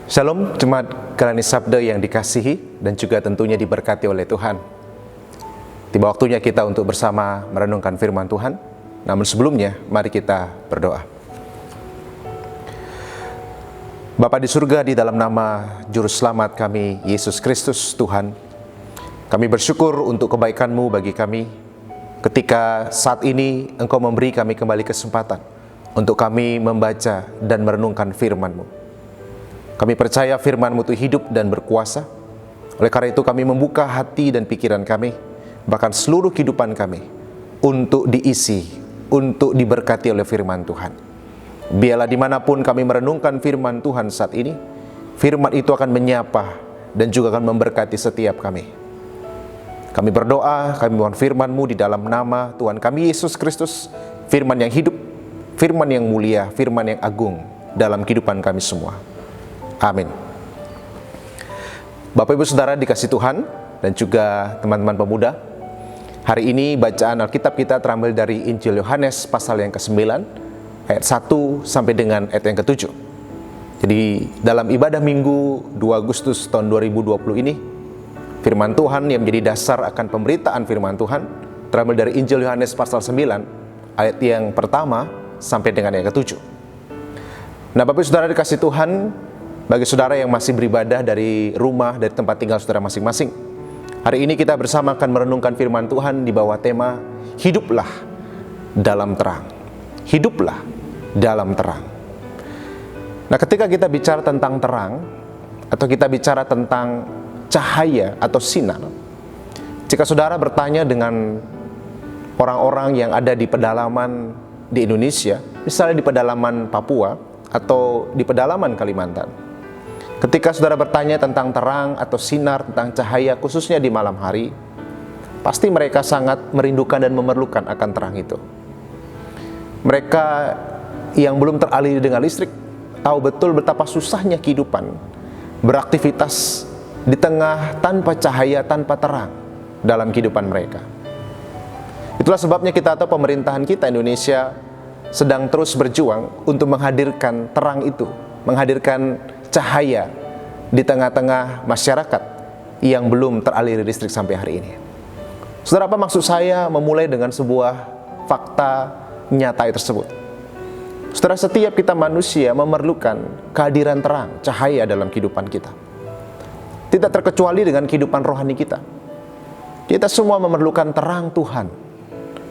Shalom, jemaat Kelani Sabda yang dikasihi dan juga tentunya diberkati oleh Tuhan. Tiba waktunya kita untuk bersama merenungkan firman Tuhan. Namun sebelumnya, mari kita berdoa. Bapa di surga, di dalam nama Juru Selamat kami, Yesus Kristus Tuhan, kami bersyukur untuk kebaikan-Mu bagi kami, ketika saat ini Engkau memberi kami kembali kesempatan untuk kami membaca dan merenungkan firman-Mu. Kami percaya firman-Mu itu hidup dan berkuasa. Oleh karena itu kami membuka hati dan pikiran kami, bahkan seluruh kehidupan kami, untuk diisi, untuk diberkati oleh firman Tuhan. Biarlah dimanapun kami merenungkan firman Tuhan saat ini, firman itu akan menyapa dan juga akan memberkati setiap kami. Kami berdoa, kami mohon firman-Mu di dalam nama Tuhan kami Yesus Kristus, firman yang hidup, firman yang mulia, firman yang agung dalam kehidupan kami semua. Amin. Bapak Ibu Saudara dikasih Tuhan dan juga teman-teman pemuda, hari ini bacaan Alkitab kita terambil dari Injil Yohanes pasal yang ke-9 ayat 1 sampai dengan ayat yang ke-7. Jadi dalam ibadah Minggu 2 Agustus tahun 2020 ini, firman Tuhan yang menjadi dasar akan pemberitaan firman Tuhan terambil dari Injil Yohanes pasal 9 ayat yang pertama sampai dengan yang ke-7. Nah, Bapak Ibu Saudara dikasih Tuhan, bagi saudara yang masih beribadah dari rumah, dari tempat tinggal saudara masing-masing, hari ini kita bersama akan merenungkan firman Tuhan di bawah tema Hiduplah dalam terang. Hiduplah dalam terang. Nah, ketika kita bicara tentang terang, atau kita bicara tentang cahaya atau sinar, jika saudara bertanya dengan orang-orang yang ada di pedalaman di Indonesia, misalnya di pedalaman Papua atau di pedalaman Kalimantan, ketika saudara bertanya tentang terang atau sinar, tentang cahaya, khususnya di malam hari, pasti mereka sangat merindukan dan memerlukan akan terang itu. Mereka yang belum teraliri dengan listrik tahu betul betapa susahnya kehidupan beraktivitas di tengah tanpa cahaya, tanpa terang dalam kehidupan mereka. Itulah sebabnya kita atau pemerintahan kita Indonesia sedang terus berjuang untuk menghadirkan terang itu, menghadirkan cahaya di tengah-tengah masyarakat yang belum teraliri listrik sampai hari ini. Saudara, apa maksud saya memulai dengan sebuah fakta nyata tersebut? Saudara, setiap kita manusia memerlukan kehadiran terang, cahaya dalam kehidupan kita. Tidak terkecuali dengan kehidupan rohani kita. Kita semua memerlukan terang Tuhan,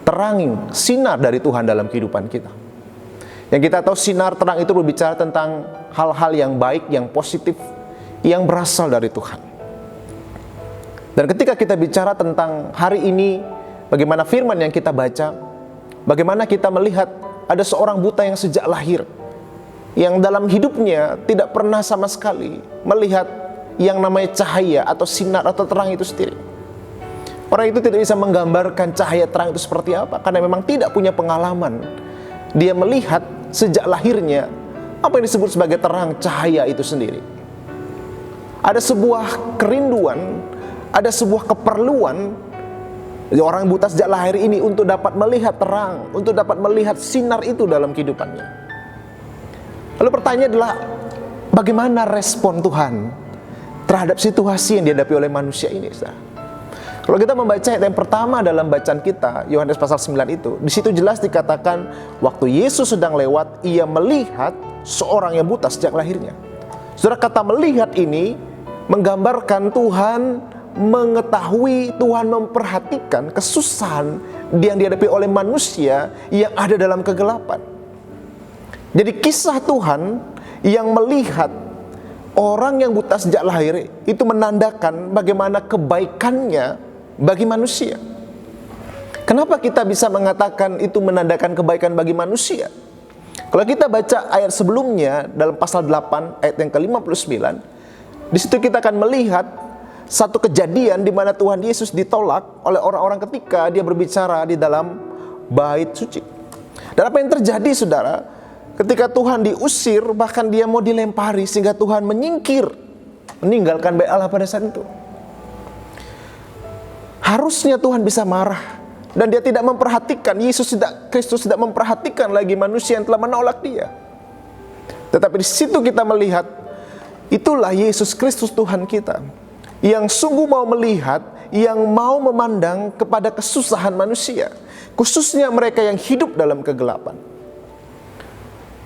terang, sinar dari Tuhan dalam kehidupan kita. Yang kita tahu sinar terang itu berbicara tentang hal-hal yang baik, yang positif, yang berasal dari Tuhan. Dan ketika kita bicara tentang hari ini, bagaimana firman yang kita baca, bagaimana kita melihat ada seorang buta yang sejak lahir, yang dalam hidupnya tidak pernah sama sekali melihat yang namanya cahaya atau sinar atau terang itu sendiri. Orang itu tidak bisa menggambarkan cahaya terang itu seperti apa, karena memang tidak punya pengalaman. Dia melihat sejak lahirnya apa yang disebut sebagai terang, cahaya itu sendiri. Ada sebuah kerinduan, ada sebuah keperluan orang buta sejak lahir ini untuk dapat melihat terang, untuk dapat melihat sinar itu dalam kehidupannya. Lalu pertanyaan adalah, bagaimana respon Tuhan terhadap situasi yang dihadapi oleh manusia ini, saudara? Kalau kita membaca ayat yang pertama dalam bacaan kita, Yohanes pasal 9 itu, di situ jelas dikatakan, waktu Yesus sedang lewat, ia melihat seorang yang buta sejak lahirnya. Saudara, kata melihat ini menggambarkan Tuhan mengetahui, Tuhan memperhatikan kesusahan yang dihadapi oleh manusia yang ada dalam kegelapan. Jadi kisah Tuhan yang melihat orang yang buta sejak lahir itu menandakan bagaimana kebaikannya bagi manusia. Kenapa kita bisa mengatakan itu menandakan kebaikan bagi manusia? Kalau kita baca ayat sebelumnya dalam pasal 8 ayat yang ke-59, di situ kita akan melihat satu kejadian di mana Tuhan Yesus ditolak oleh orang-orang ketika dia berbicara di dalam bait suci. Dan apa yang terjadi, saudara? Ketika Tuhan diusir, bahkan dia mau dilempari sehingga Tuhan menyingkir, meninggalkan bait Allah pada saat itu. Harusnya Tuhan bisa marah, dan dia tidak memperhatikan, Kristus tidak memperhatikan lagi manusia yang telah menolak dia. Tetapi di situ kita melihat Itulah Yesus Kristus Tuhan kita, yang sungguh mau melihat, yang mau memandang kepada kesusahan manusia, khususnya mereka yang hidup dalam kegelapan.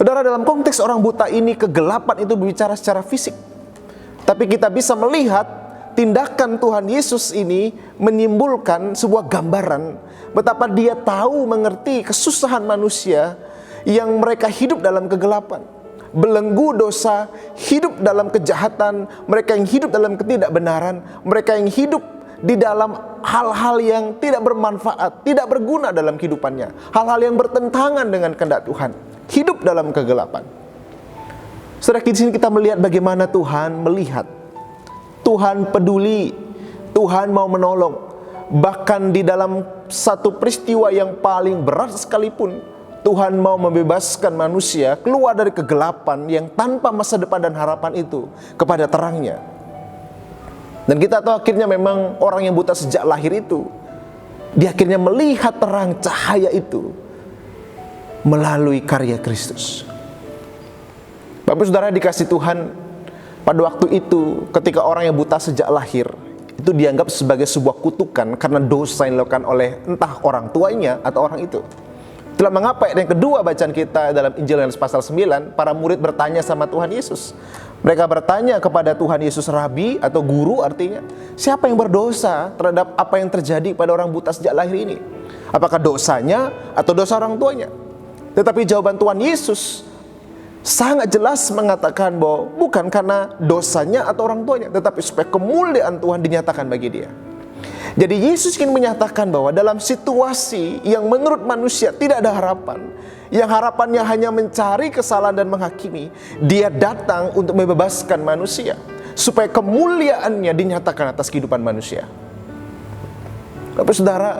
Saudara, dalam konteks orang buta ini, kegelapan itu berbicara secara fisik. Tapi kita bisa melihat tindakan Tuhan Yesus ini menimbulkan sebuah gambaran betapa dia tahu mengerti kesusahan manusia yang mereka hidup dalam kegelapan, belenggu dosa, hidup dalam kejahatan, mereka yang hidup dalam ketidakbenaran, mereka yang hidup di dalam hal-hal yang tidak bermanfaat, tidak berguna dalam kehidupannya, hal-hal yang bertentangan dengan kehendak Tuhan, hidup dalam kegelapan. Saudara, di sini kita melihat bagaimana Tuhan melihat, Tuhan peduli, Tuhan mau menolong. Bahkan di dalam satu peristiwa yang paling berat sekalipun, Tuhan mau membebaskan manusia keluar dari kegelapan yang tanpa masa depan dan harapan itu kepada terangnya. Dan kita tahu akhirnya memang orang yang buta sejak lahir itu, dia akhirnya melihat terang cahaya itu melalui karya Kristus. Bapak saudara dikasih Tuhan, pada waktu itu ketika orang yang buta sejak lahir itu dianggap sebagai sebuah kutukan karena dosa yang dilakukan oleh entah orang tuanya atau orang itu. Itulah mengapa ayat yang kedua bacaan kita dalam Injil Yohanes pasal 9, para murid bertanya sama Tuhan Yesus. Mereka bertanya kepada Tuhan Yesus, Rabi atau guru artinya, siapa yang berdosa terhadap apa yang terjadi pada orang buta sejak lahir ini? Apakah dosanya atau dosa orang tuanya? Tetapi jawaban Tuhan Yesus sangat jelas mengatakan bahwa bukan karena dosanya atau orang tuanya, tetapi supaya kemuliaan Tuhan dinyatakan bagi dia. Jadi Yesus ingin menyatakan bahwa dalam situasi yang menurut manusia tidak ada harapan, yang harapannya hanya mencari kesalahan dan menghakimi, dia datang untuk membebaskan manusia supaya kemuliaannya dinyatakan atas kehidupan manusia. Tapi saudara,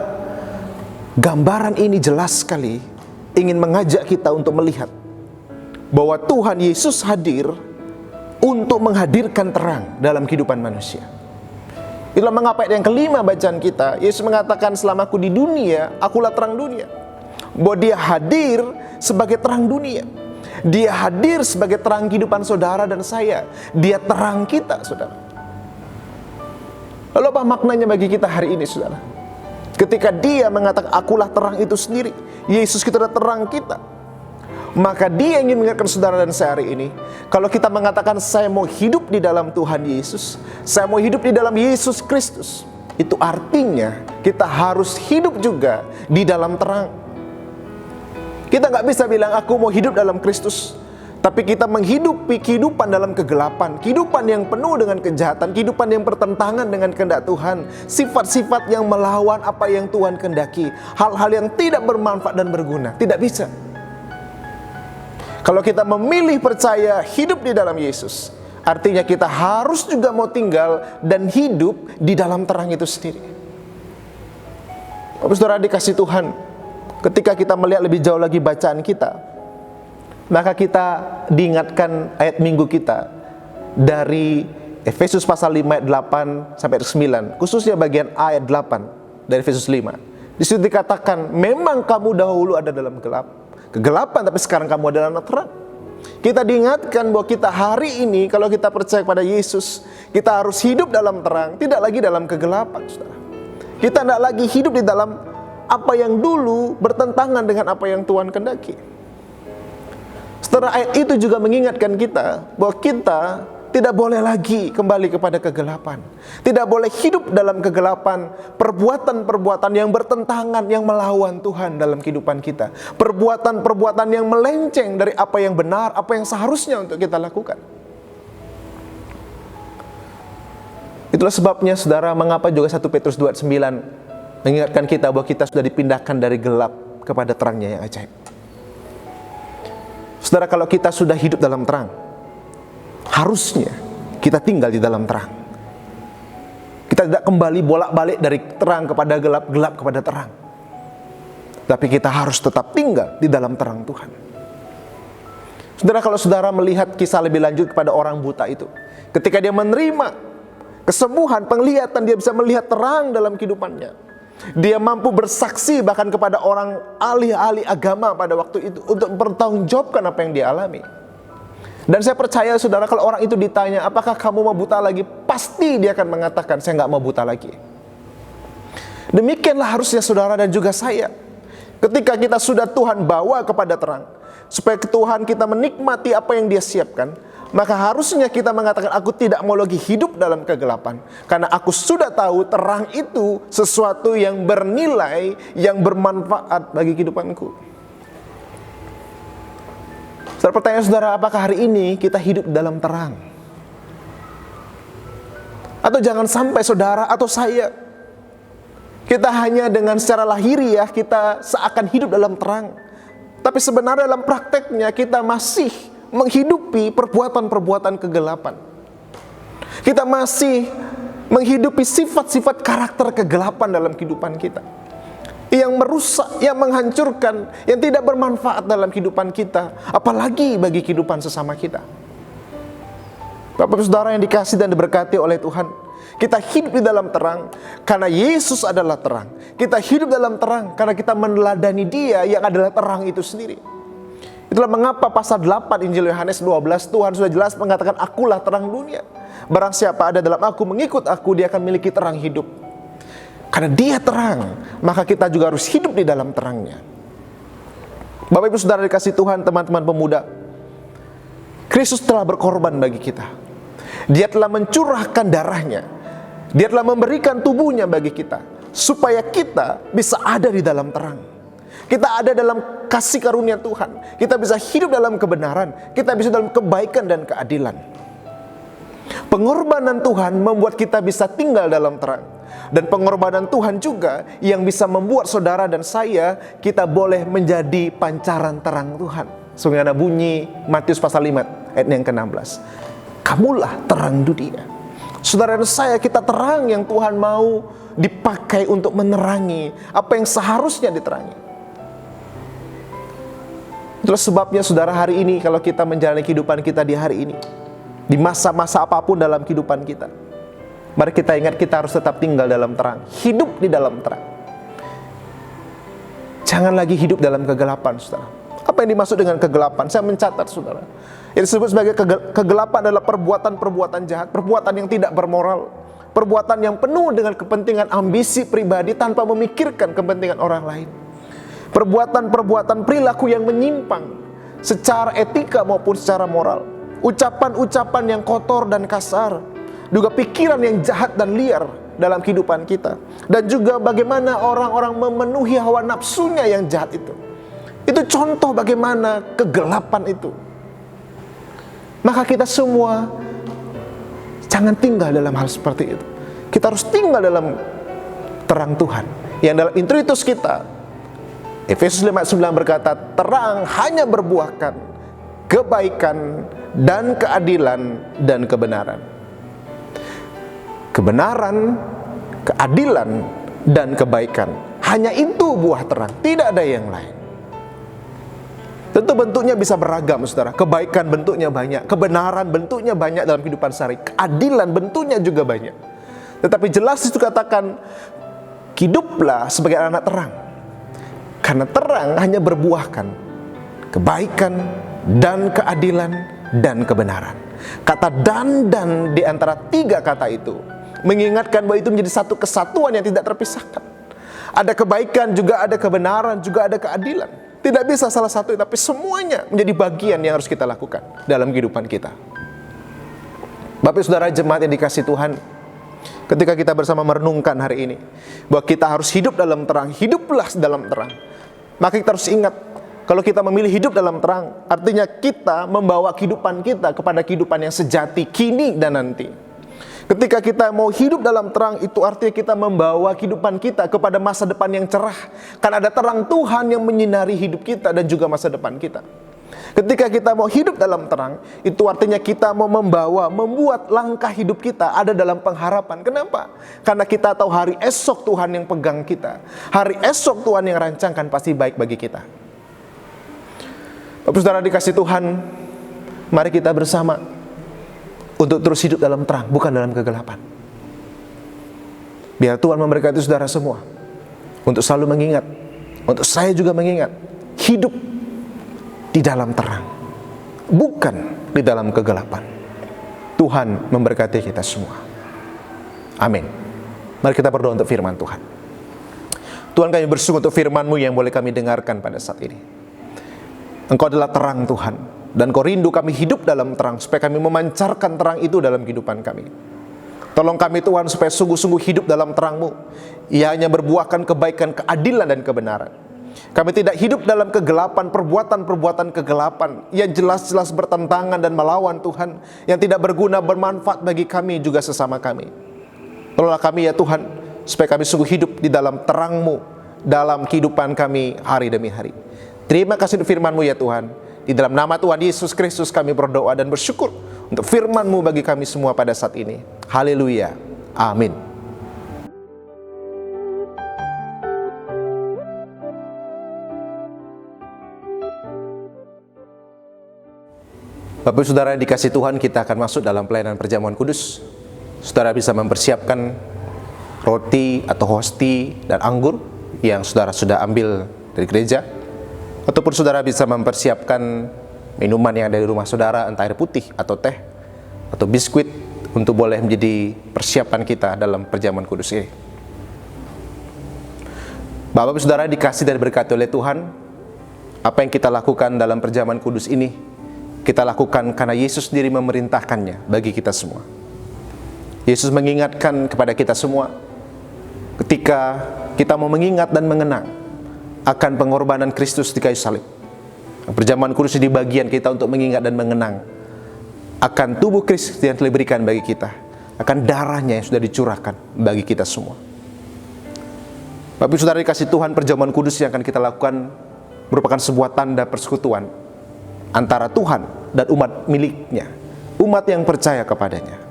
gambaran ini jelas sekali ingin mengajak kita untuk melihat bahwa Tuhan Yesus hadir untuk menghadirkan terang dalam kehidupan manusia. Itulah mengapa ayat yang kelima bacaan kita, Yesus mengatakan, selama aku di dunia, akulah terang dunia. Bahwa dia hadir sebagai terang dunia. Dia hadir sebagai terang kehidupan saudara dan saya. Dia terang kita, saudara. Lalu apa maknanya bagi kita hari ini, saudara? Ketika dia mengatakan akulah terang itu sendiri, Yesus kita adalah terang kita, maka dia ingin mengingatkan saudara dan saya hari ini, kalau kita mengatakan saya mau hidup di dalam Tuhan Yesus, saya mau hidup di dalam Yesus Kristus, itu artinya kita harus hidup juga di dalam terang. Kita gak bisa bilang aku mau hidup dalam Kristus, tapi kita menghidupi kehidupan dalam kegelapan, kehidupan yang penuh dengan kejahatan, kehidupan yang bertentangan dengan kehendak Tuhan, sifat-sifat yang melawan apa yang Tuhan kehendaki, hal-hal yang tidak bermanfaat dan berguna. Tidak bisa. Kalau kita memilih percaya hidup di dalam Yesus, artinya kita harus juga mau tinggal dan hidup di dalam terang itu sendiri. Bapak saudara dikasih Tuhan, ketika kita melihat lebih jauh lagi bacaan kita, maka kita diingatkan ayat minggu kita dari Efesus pasal 5 ayat 8 sampai 9, khususnya bagian ayat 8 dari Efesus 5. Di situ dikatakan, memang kamu dahulu ada dalam kegelapan, tapi sekarang kamu adalah anak terang. Kita diingatkan bahwa kita hari ini, kalau kita percaya kepada Yesus, kita harus hidup dalam terang, tidak lagi dalam kegelapan, saudara. Kita tidak lagi hidup di dalam apa yang dulu bertentangan dengan apa yang Tuhan kehendaki. Setelah ayat itu juga mengingatkan kita bahwa kita tidak boleh lagi kembali kepada kegelapan. Tidak boleh hidup dalam kegelapan, perbuatan-perbuatan yang bertentangan, yang melawan Tuhan dalam kehidupan kita. Perbuatan-perbuatan yang melenceng dari apa yang benar, apa yang seharusnya untuk kita lakukan. Itulah sebabnya saudara, mengapa juga 1 Petrus 2 ayat 9 mengingatkan kita bahwa kita sudah dipindahkan dari gelap kepada terangnya yang ajaib. Saudara, kalau kita sudah hidup dalam terang, harusnya kita tinggal di dalam terang. Kita tidak kembali bolak-balik dari terang kepada gelap, gelap kepada terang. Tapi kita harus tetap tinggal di dalam terang Tuhan. Saudara, kalau saudara melihat kisah lebih lanjut kepada orang buta itu, ketika dia menerima kesembuhan, penglihatan, dia bisa melihat terang dalam kehidupannya. Dia mampu bersaksi bahkan kepada orang ahli-ahli agama pada waktu itu untuk mempertanggungjawabkan apa yang dia alami. Dan saya percaya saudara, kalau orang itu ditanya, apakah kamu mau buta lagi? Pasti dia akan mengatakan, saya nggak mau buta lagi. Demikianlah harusnya saudara dan juga saya. Ketika kita sudah Tuhan bawa kepada terang, supaya Tuhan kita menikmati apa yang Dia siapkan, maka harusnya kita mengatakan, aku tidak mau lagi hidup dalam kegelapan. Karena aku sudah tahu terang itu sesuatu yang bernilai, yang bermanfaat bagi kehidupanku. Saudara, pertanyaan saudara, apakah hari ini kita hidup dalam terang? Atau jangan sampai saudara atau saya, kita hanya dengan secara lahiriah kita seakan hidup dalam terang, tapi sebenarnya dalam prakteknya kita masih menghidupi perbuatan-perbuatan kegelapan. Kita masih menghidupi sifat-sifat karakter kegelapan dalam kehidupan kita, yang merusak, yang menghancurkan, yang tidak bermanfaat dalam kehidupan kita, apalagi bagi kehidupan sesama kita. Bapak saudara yang dikasihi dan diberkati oleh Tuhan, kita hidup di dalam terang karena Yesus adalah terang. Kita hidup dalam terang karena kita meneladani Dia yang adalah terang itu sendiri. Itulah mengapa pasal 8 Injil Yohanes 12 Tuhan sudah jelas mengatakan, akulah terang dunia. Barang siapa ada dalam aku, mengikut aku, dia akan memiliki terang hidup. Karena Dia terang, maka kita juga harus hidup di dalam terangnya. Bapak ibu saudara dikasihi Tuhan, teman-teman pemuda, Kristus telah berkorban bagi kita. Dia telah mencurahkan darahnya. Dia telah memberikan tubuhnya bagi kita, supaya kita bisa ada di dalam terang. Kita ada dalam kasih karunia Tuhan. Kita bisa hidup dalam kebenaran. Kita bisa dalam kebaikan dan keadilan. Pengorbanan Tuhan membuat kita bisa tinggal dalam terang. Dan pengorbanan Tuhan juga yang bisa membuat saudara dan saya, kita boleh menjadi pancaran terang Tuhan. Sebagaimana bunyi Matius pasal 5 ayat yang ke-16. Kamulah terang dunia. Saudara dan saya, kita terang yang Tuhan mau dipakai untuk menerangi apa yang seharusnya diterangi. Itulah sebabnya saudara, hari ini kalau kita menjalani kehidupan kita di hari ini, di masa-masa apapun dalam kehidupan kita, mari kita ingat kita harus tetap tinggal dalam terang, hidup di dalam terang. Jangan lagi hidup dalam kegelapan, saudara. Apa yang dimaksud dengan kegelapan? Saya mencatat, saudara. Yang disebut sebagai kegelapan adalah perbuatan-perbuatan jahat, perbuatan yang tidak bermoral, perbuatan yang penuh dengan kepentingan ambisi pribadi tanpa memikirkan kepentingan orang lain. Perbuatan-perbuatan perilaku yang menyimpang secara etika maupun secara moral. Ucapan-ucapan yang kotor dan kasar, juga pikiran yang jahat dan liar dalam kehidupan kita. Dan juga bagaimana orang-orang memenuhi hawa nafsunya yang jahat itu. Itu contoh bagaimana kegelapan itu. Maka kita semua jangan tinggal dalam hal seperti itu. Kita harus tinggal dalam terang Tuhan, yang dalam introitus kita, Efesus 5:9 berkata, terang hanya berbuahkan kebaikan dan keadilan dan kebenaran. Kebenaran, keadilan, dan kebaikan, hanya itu buah terang, tidak ada yang lain. Tentu bentuknya bisa beragam, saudara. Kebaikan bentuknya banyak, kebenaran bentuknya banyak dalam kehidupan sehari, keadilan bentuknya juga banyak. Tetapi jelas itu katakan, hiduplah sebagai anak terang, karena terang hanya berbuahkan kebaikan dan keadilan dan kebenaran. Kata dan di antara tiga kata itu mengingatkan bahwa itu menjadi satu kesatuan yang tidak terpisahkan. Ada kebaikan, juga ada kebenaran, juga ada keadilan. Tidak bisa salah satu, tapi semuanya menjadi bagian yang harus kita lakukan dalam kehidupan kita. Bapak saudara jemaat yang dikasihi Tuhan, ketika kita bersama merenungkan hari ini bahwa kita harus hidup dalam terang, hiduplah dalam terang, maka kita harus ingat, kalau kita memilih hidup dalam terang, artinya kita membawa kehidupan kita kepada kehidupan yang sejati, kini dan nanti. Ketika kita mau hidup dalam terang, itu artinya kita membawa kehidupan kita kepada masa depan yang cerah. Karena ada terang Tuhan yang menyinari hidup kita dan juga masa depan kita. Ketika kita mau hidup dalam terang, itu artinya kita mau membuat langkah hidup kita ada dalam pengharapan. Kenapa? Karena kita tahu hari esok Tuhan yang pegang kita. Hari esok Tuhan yang rancangkan pasti baik bagi kita. Bapak saudara dikasihi Tuhan, mari kita bersama untuk terus hidup dalam terang, bukan dalam kegelapan. Biar Tuhan memberkati saudara semua untuk selalu mengingat, untuk saya juga mengingat, hidup di dalam terang. bukan di dalam kegelapan. Tuhan memberkati kita semua. Amin. Mari kita berdoa untuk firman Tuhan. Tuhan, kami bersyukur untuk firman-Mu yang boleh kami dengarkan pada saat ini. Engkau adalah terang Tuhan, dan Kau rindu kami hidup dalam terang, supaya kami memancarkan terang itu dalam kehidupan kami. Tolong kami Tuhan, supaya sungguh-sungguh hidup dalam terang-Mu. Ia hanya berbuahkan kebaikan, keadilan, dan kebenaran. Kami tidak hidup dalam kegelapan, perbuatan-perbuatan kegelapan yang jelas-jelas bertentangan dan melawan Tuhan, yang tidak berguna, bermanfaat bagi kami juga sesama kami. Tolonglah kami ya Tuhan, supaya kami sungguh hidup di dalam terang-Mu dalam kehidupan kami hari demi hari. Terima kasih untuk firman-Mu ya Tuhan. Di dalam nama Tuhan Yesus Kristus kami berdoa dan bersyukur untuk firman-Mu bagi kami semua pada saat ini. Haleluya. Amin. Bapak Saudara yang dikasih Tuhan, kita akan masuk dalam pelayanan perjamuan kudus. Saudara bisa mempersiapkan roti atau hosti dan anggur yang saudara sudah ambil dari gereja, ataupun saudara bisa mempersiapkan minuman yang ada di rumah saudara, entah air putih atau teh atau biskuit, untuk boleh menjadi persiapan kita dalam perjamuan kudus ini. Bapak saudara dikasih dan diberkati oleh Tuhan, apa yang kita lakukan dalam perjamuan kudus ini, kita lakukan karena Yesus sendiri memerintahkannya bagi kita semua. Yesus mengingatkan kepada kita semua ketika kita mau mengingat dan mengenang akan pengorbanan Kristus di kayu salib. Perjamuan kudus di bagian kita untuk mengingat dan mengenang akan tubuh Kristus yang telah diberikan bagi kita, akan darahnya yang sudah dicurahkan bagi kita semua. Bapak saudara dikasih Tuhan, perjamuan kudus yang akan kita lakukan merupakan sebuah tanda persekutuan antara Tuhan dan umat miliknya, umat yang percaya kepadanya.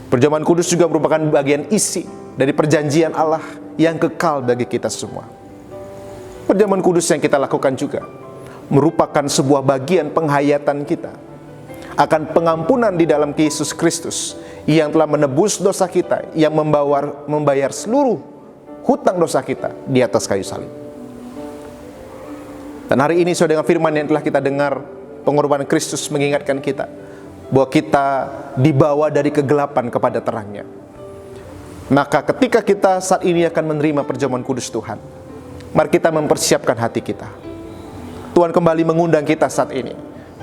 Perjamuan kudus juga merupakan bagian isi dari perjanjian Allah yang kekal bagi kita semua. Perjamuan kudus yang kita lakukan juga merupakan sebuah bagian penghayatan kita akan pengampunan di dalam Yesus Kristus yang telah menebus dosa kita, yang membayar seluruh hutang dosa kita di atas kayu salib. Dan hari ini sesuai dengan firman yang telah kita dengar, pengorbanan Kristus mengingatkan kita bahwa kita dibawa dari kegelapan kepada terangnya. Maka ketika kita saat ini akan menerima perjamuan kudus Tuhan, mari kita mempersiapkan hati kita. Tuhan kembali mengundang kita saat ini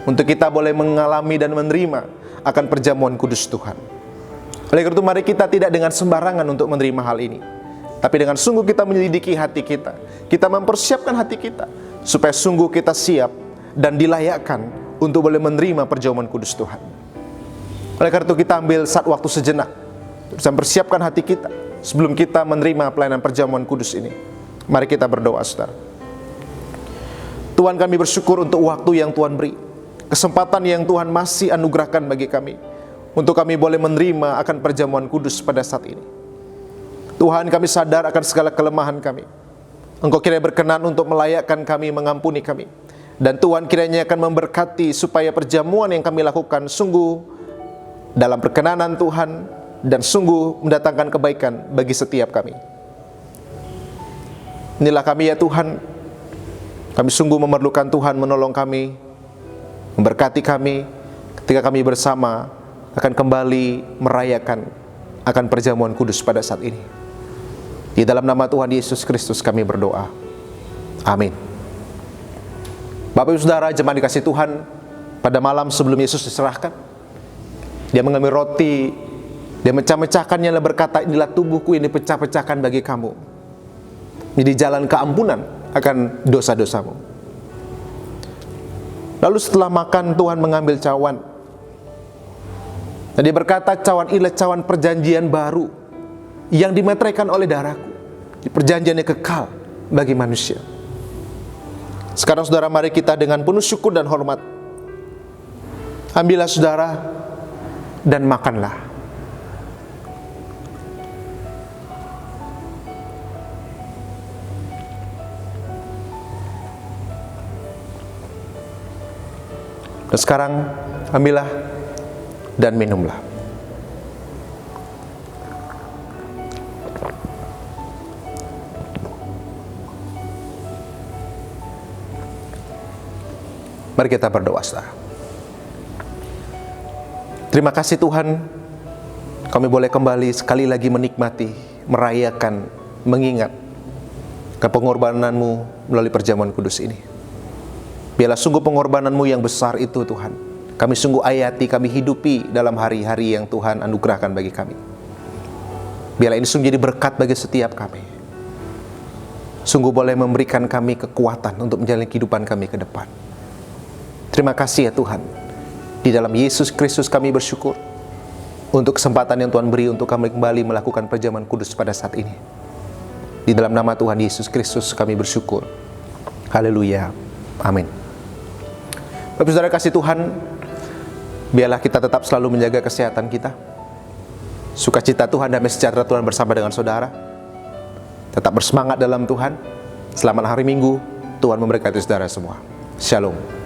untuk kita boleh mengalami dan menerima akan perjamuan kudus Tuhan. Oleh karena itu mari kita tidak dengan sembarangan untuk menerima hal ini, tapi dengan sungguh kita menyelidiki hati kita. Kita mempersiapkan hati kita supaya sungguh kita siap dan dilayakkan untuk boleh menerima perjamuan kudus Tuhan. Oleh karena itu kita ambil saat waktu sejenak, bisa mempersiapkan hati kita sebelum kita menerima pelayanan perjamuan kudus ini. Mari kita berdoa, saudara. Tuhan, kami bersyukur untuk waktu yang Tuhan beri, kesempatan yang Tuhan masih anugerahkan bagi kami, untuk kami boleh menerima akan perjamuan kudus pada saat ini. Tuhan, kami sadar akan segala kelemahan kami. Engkau kiranya berkenan untuk melayakkan kami, mengampuni kami. Dan Tuhan kiranya akan memberkati supaya perjamuan yang kami lakukan sungguh dalam perkenanan Tuhan dan sungguh mendatangkan kebaikan bagi setiap kami. Inilah kami ya Tuhan, kami sungguh memerlukan Tuhan menolong kami, memberkati kami ketika kami bersama akan kembali merayakan akan perjamuan kudus pada saat ini. Di dalam nama Tuhan Yesus Kristus kami berdoa. Amin. Bapak Ibu Saudara, jemaat dikasih Tuhan, pada malam sebelum Yesus diserahkan, Dia mengambil roti, Dia mecah-mecahkannya dan berkata, inilah tubuhku ini pecah-pecahkan bagi kamu. Jadi jalan keampunan akan dosa-dosamu. Lalu setelah makan Tuhan mengambil cawan. Dan Dia berkata, cawan inilah cawan perjanjian baru yang dimeteraikan oleh darahku. Perjanjian yang kekal bagi manusia. Sekarang saudara, mari kita dengan penuh syukur dan hormat, ambillah saudara dan makanlah. Dan sekarang ambillah dan minumlah. Mari kita berdoa, saudara. Terima kasih Tuhan, kami boleh kembali sekali lagi menikmati, merayakan, mengingat pengorbanan-Mu melalui perjamuan kudus ini. Biarlah sungguh pengorbanan-Mu yang besar itu Tuhan, kami sungguh hayati, kami hidupi dalam hari-hari yang Tuhan anugerahkan bagi kami. Biarlah ini sungguh jadi berkat bagi setiap kami. Sungguh boleh memberikan kami kekuatan untuk menjalani kehidupan kami ke depan. Terima kasih ya Tuhan. Di dalam Yesus Kristus kami bersyukur untuk kesempatan yang Tuhan beri untuk kami kembali melakukan perjamuan kudus pada saat ini. Di dalam nama Tuhan Yesus Kristus kami bersyukur. Haleluya. Amin. Bapak Saudara kasih Tuhan, biarlah kita tetap selalu menjaga kesehatan kita. Sukacita Tuhan, damai sejahtera Tuhan bersama dengan saudara. Tetap bersemangat dalam Tuhan. Selamat hari Minggu. Tuhan memberkati saudara semua. Shalom.